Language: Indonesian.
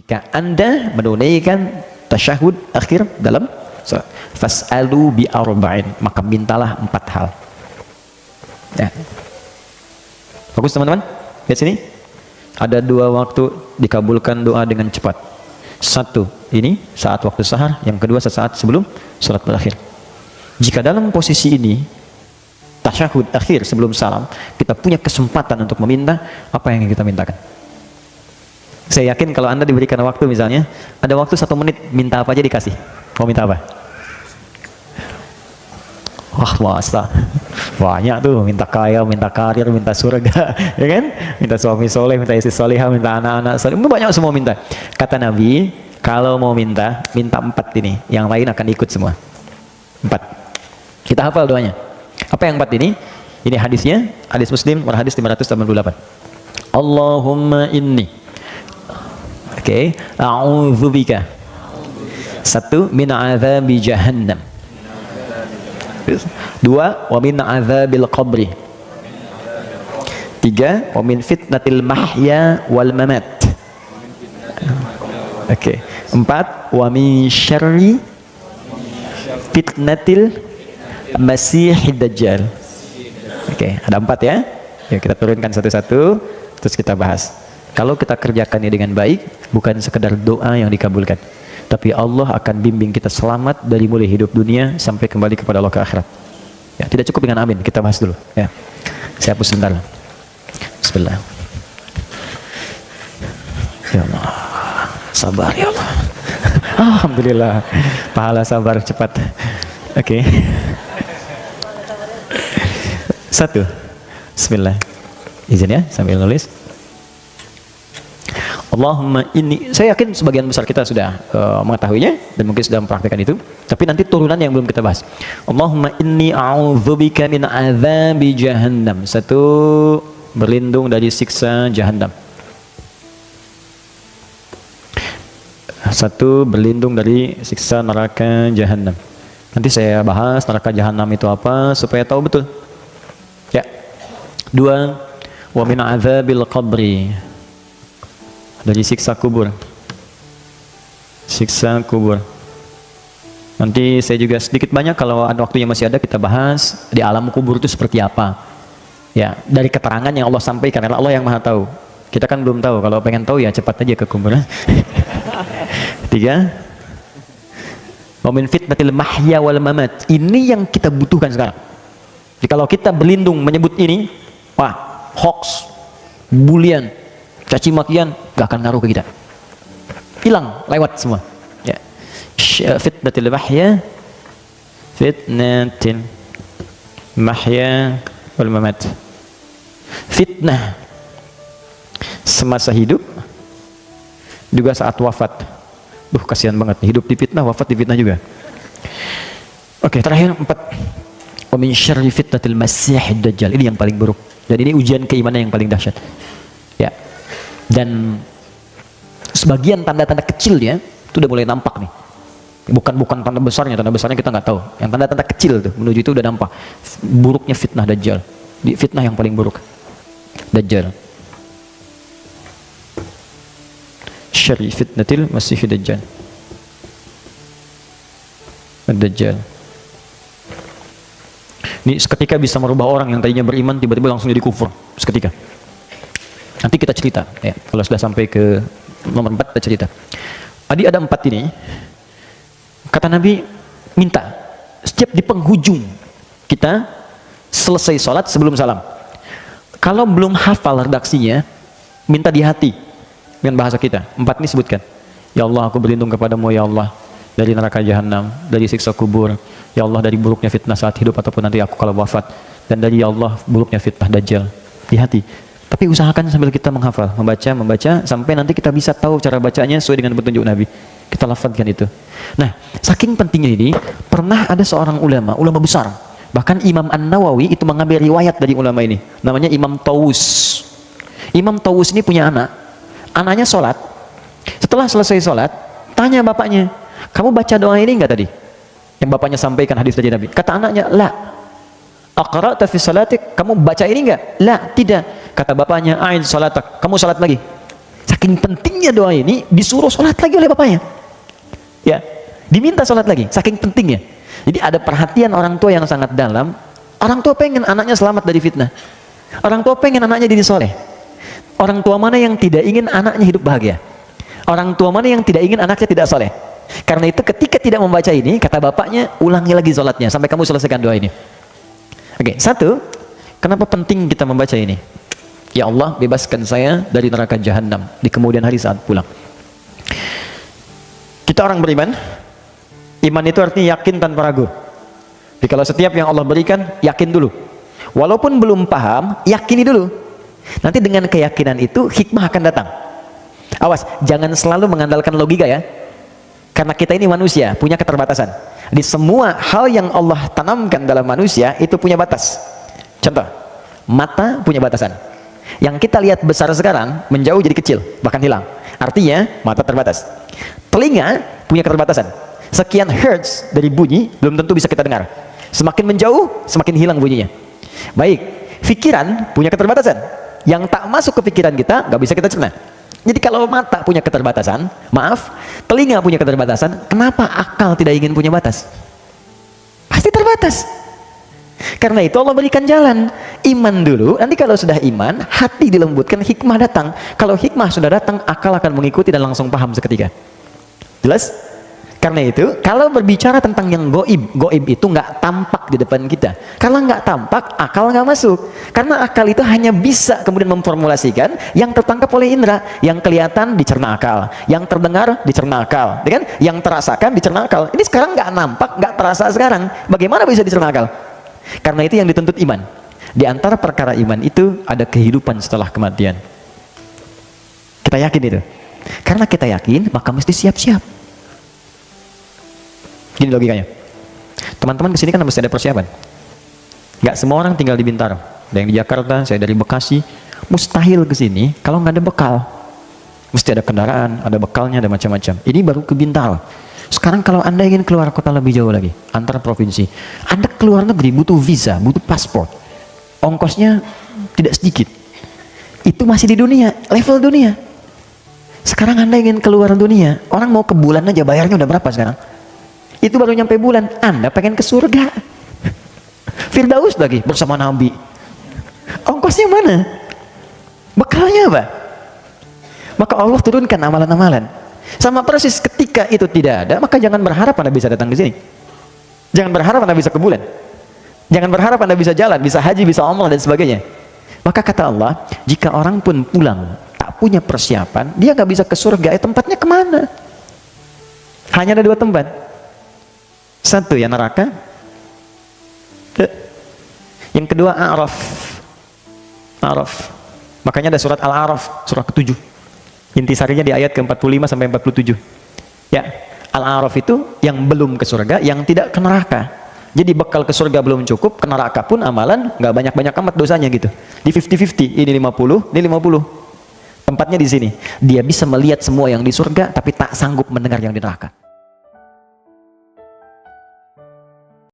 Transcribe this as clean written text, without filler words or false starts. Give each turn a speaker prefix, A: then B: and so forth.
A: Jika Anda menunaikan tasyahud akhir dalam salat, fas'alu bi arba'in, maka mintalah 4 hal. Ya. Bagus teman-teman? Lihat sini. Ada 2 waktu dikabulkan doa dengan cepat. 1 ini saat waktu sahar, yang kedua sesaat sebelum salat berakhir. Jika dalam posisi ini tasyahud akhir sebelum salam, kita punya kesempatan untuk meminta apa yang kita mintakan. Saya yakin kalau Anda diberikan waktu, misalnya ada waktu 1 menit, minta apa aja dikasih. Mau minta apa? Wah, masa banyak tuh, minta kaya, minta karir, minta surga, ya kan? Minta suami soleh, minta istri solehah, minta anak-anak soleh, banyak semua minta. Kata Nabi, kalau mau minta 4 ini, yang lain akan ikut semua. 4. Kita hafal doanya. Apa yang 4 ini? Ini hadisnya, hadis Muslim, hadis 588. Allahumma inni, oke, a'udzubika, 1 min azabi jahannam, 2 wa min azabil qabri, 3 wa min fitnatil mahya wal mamat, oke, 4 wa min syarri fitnatil masihid dajjal. Oke, ada 4 ya. Ya, kita turunkan satu-satu terus kita bahas. Kalau kita kerjakannya dengan baik, bukan sekedar doa yang dikabulkan, tapi Allah akan bimbing kita selamat dari mulai hidup dunia sampai kembali kepada Allah ke akhirat. Ya, tidak cukup dengan amin, kita bahas dulu. Ya, saya hapus sebentar. Bismillah. Ya Allah, sabar ya Allah. Alhamdulillah, pahala sabar cepat. Oke. 1. Bismillah. Izin ya, sambil nulis. Allahumma inni, saya yakin sebagian besar kita sudah mengetahuinya dan mungkin sudah mempraktikkan itu, tapi nanti turunan yang belum kita bahas. Allahumma inni a'udzubika min azabi jahannam, 1 berlindung dari siksa jahannam, 1 berlindung dari siksa neraka jahannam. Nanti saya bahas neraka jahannam itu apa supaya tahu betul. Ya. 2 wa min azabil qabri, dari siksa kubur. Siksa kubur. Nanti saya juga sedikit banyak, kalau ada waktunya masih ada, kita bahas di alam kubur itu seperti apa. Ya, dari keterangan yang Allah sampaikan, karena Allah yang Maha tahu. Kita kan belum tahu. Kalau pengen tahu ya cepat aja ke kubur. 3. Wa min fitnatil mahya wal mamat. Ini yang kita butuhkan sekarang. Jadi kalau kita berlindung menyebut ini, wah, hoax, bulian, caci makian gak akan ngaruh ke kita, hilang, lewat semua. Ya. Fitnatil mahya, fitnatil mahya wal mamat. Fitnah semasa hidup, juga saat wafat. Kasihan banget, hidup di fitnah, wafat di fitnah juga. Oke, terakhir 4. Wa min syarri fitnatil masihid dajjal. Ini yang paling buruk, dan ini ujian keimanan yang paling dahsyat. Ya. Dan sebagian tanda-tanda kecilnya itu udah mulai nampak nih. Bukan tanda besarnya kita nggak tahu. Yang tanda-tanda kecil tuh menuju itu udah nampak. Buruknya fitnah dajjal. Di fitnah yang paling buruk, dajjal. Syarri fitnatil masihid dajjal. Dajjal. Ini seketika bisa merubah orang yang tadinya beriman tiba-tiba langsung jadi kufur seketika. Nanti kita cerita ya, kalau sudah sampai ke nomor 4 kita cerita. Tadi ada 4 ini. Kata Nabi, minta setiap di penghujung kita selesai sholat sebelum salam. Kalau belum hafal redaksinya, minta di hati dengan bahasa kita. 4 ini sebutkan. Ya Allah, aku berlindung kepadamu ya Allah dari neraka jahanam, dari siksa kubur, ya Allah dari buruknya fitnah saat hidup ataupun nanti aku kalau wafat, dan dari ya Allah buruknya fitnah dajjal. Di hati. Tapi usahakan sambil kita menghafal, membaca sampai nanti kita bisa tahu cara bacanya sesuai dengan petunjuk Nabi. Kita lafadzkan itu. Nah, saking pentingnya ini, pernah ada seorang ulama besar, bahkan Imam An-Nawawi itu mengambil riwayat dari ulama ini. Namanya Imam Tawus. Imam Tawus ini punya anak. Anaknya sholat. Setelah selesai sholat, tanya bapaknya, kamu baca doa ini enggak tadi? Yang bapaknya sampaikan hadis dari Nabi. Kata anaknya, la. Aqra'ta fi salatik, kamu baca ini enggak? La, tidak. Kata bapaknya, a'id salatak, kamu salat lagi. Saking pentingnya doa ini, disuruh sholat lagi oleh bapaknya. Ya, diminta sholat lagi, saking pentingnya. Jadi ada perhatian orang tua yang sangat dalam. Orang tua pengen anaknya selamat dari fitnah. Orang tua pengen anaknya jadi soleh. Orang tua mana yang tidak ingin anaknya hidup bahagia? Orang tua mana yang tidak ingin anaknya tidak soleh? Karena itu ketika tidak membaca ini, kata bapaknya, ulangi lagi sholatnya sampai kamu selesaikan doa ini. Oke, satu, kenapa penting kita membaca ini? Ya Allah, bebaskan saya dari neraka jahanam di kemudian hari saat pulang. Kita orang beriman, iman itu artinya yakin tanpa ragu. Jadi kalau setiap yang Allah berikan, yakin dulu. Walaupun belum paham, yakini dulu. Nanti dengan keyakinan itu, hikmah akan datang. Awas, jangan selalu mengandalkan logika ya. Karena kita ini manusia, punya keterbatasan. Di semua hal yang Allah tanamkan dalam manusia, itu punya batas. Contoh, mata punya batasan. Yang kita lihat besar sekarang, menjauh jadi kecil, bahkan hilang. Artinya, mata terbatas. Telinga punya keterbatasan. Sekian hertz dari bunyi, belum tentu bisa kita dengar. Semakin menjauh, semakin hilang bunyinya. Baik, pikiran punya keterbatasan. Yang tak masuk ke pikiran kita, nggak bisa kita cerna. Jadi kalau mata punya keterbatasan, maaf, telinga punya keterbatasan, kenapa akal tidak ingin punya batas? Pasti terbatas. Karena itu Allah berikan jalan. Iman dulu, nanti kalau sudah iman, hati dilembutkan, hikmah datang. Kalau hikmah sudah datang, akal akan mengikuti dan langsung paham seketika. Jelas? Karena itu, kalau berbicara tentang yang goib itu nggak tampak di depan kita. Kalau nggak tampak, akal nggak masuk. Karena akal itu hanya bisa kemudian memformulasikan yang tertangkap oleh indera, yang kelihatan dicerna akal, yang terdengar dicerna akal, kan? Yang terasakan dicerna akal. Ini sekarang nggak nampak, nggak terasa sekarang. Bagaimana bisa dicerna akal? Karena itu yang dituntut iman. Di antara perkara iman itu ada kehidupan setelah kematian. Kita yakin itu. Karena kita yakin, maka mesti siap-siap. Gini logikanya. Teman-teman kesini kan mesti ada persiapan. Nggak semua orang tinggal di Bintaro. Ada yang di Jakarta, saya dari Bekasi. Mustahil kesini kalau nggak ada bekal. Mesti ada kendaraan, ada bekalnya, ada macam-macam. Ini baru ke Bintaro. Sekarang kalau Anda ingin keluar kota lebih jauh lagi, antar provinsi, Anda keluar negeri butuh visa, butuh paspor. Ongkosnya tidak sedikit. Itu masih di dunia, level dunia. Sekarang Anda ingin keluar dunia, orang mau ke bulan aja bayarnya udah berapa sekarang? Itu baru nyampe bulan, Anda pengen ke surga. Firdaus lagi bersama Nabi. Ongkosnya mana? Bekalnya apa? Maka Allah turunkan amalan-amalan. Sama persis ketika itu tidak ada, maka jangan berharap Anda bisa datang ke sini. Jangan berharap Anda bisa ke bulan. Jangan berharap Anda bisa jalan, bisa haji, bisa umrah dan sebagainya. Maka kata Allah, jika orang pun pulang tak punya persiapan, dia nggak bisa ke surga. Tempatnya kemana? Hanya ada dua tempat. Satu ya neraka. Yang kedua A'raf. A'raf. Makanya ada surat Al-A'raf, surah ke-7. Intisarinya di ayat ke-45 sampai 47. Ya, Al-A'raf itu yang belum ke surga, yang tidak ke neraka. Jadi bekal ke surga belum cukup, ke neraka pun amalan nggak banyak-banyak amat dosanya gitu. Di 50-50, ini 50, ini 50. Tempatnya di sini. Dia bisa melihat semua yang di surga, tapi tak sanggup mendengar yang di neraka.